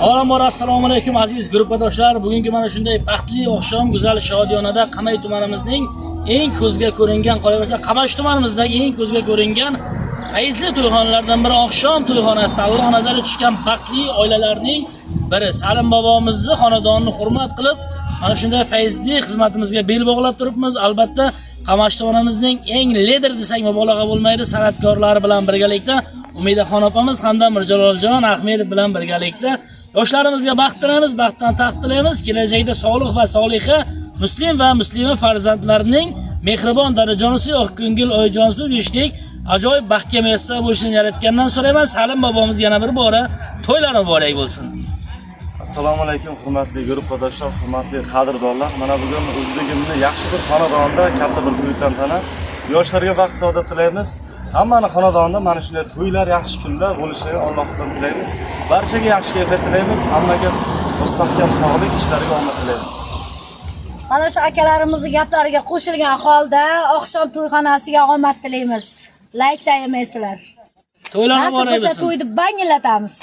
Avvalambor assalomu alaykum aziz guruhdoshlar. Bugungi mana shunday baxtli oqshom go'zal shodiyonada Qamay tumanimizning eng ko'zga ko'ringan, qolaversa Qamash tumanimizdagi eng ko'zga ko'ringan fayzli to'yxonalardan biri oqshom to'yxonasida Alloh nazari tushgan baxtli oilalarning biri. Salim bobomizni xonadonini hurmat qilib, mana shunday fayzli xizmatimizga bel bog'lab turibmiz. Albatta, Qamash tumanimizning eng lider desak mubolag'a bo'lmaydi, san'atkorlari bilan birgalikda Umidaxon opamiz hamda Mirjaloljon Ahmedov bilan birgalikda yoshlarimizga baxt tilaymiz, baxtdan taxt tilaymiz. Kelajakda sog'lik va soliha, muslim va muslima farzandlarning mehribon darajonisi oqko'ngil oyijonsiz yurishlik ajoyib baxtga muyassar bo'lishini yaratgandan so'rayman. Salim bobomiz yana bir bora to'ylari muborak bo'lsin. Assalomu alaykum hurmatli guruhdoshlar, hurmatli qadrdonlar. Mana bugun o'zbegimni yaxshi bir xonadonda katta bir to'y tantana. Yoshlarga baxt saodat tilaymiz. Hammani xonadonida mana shunday to'ylar, yaxshi kunlar bo'lishini Allohdan tilaymiz. Barchaga yaxshi kayfiyat tilaymiz. Hammaga mustahkam sog'lik, ishlariga omad tilaymiz. Mana shu akalarimizning gaplariga qo'shilgan holda oqshom to'yxonasiga omad tilaymiz. Like daymaysizlar. To'ylarni muborak bo'lsin. Nasib bo'lsa to'yni banglatamiz.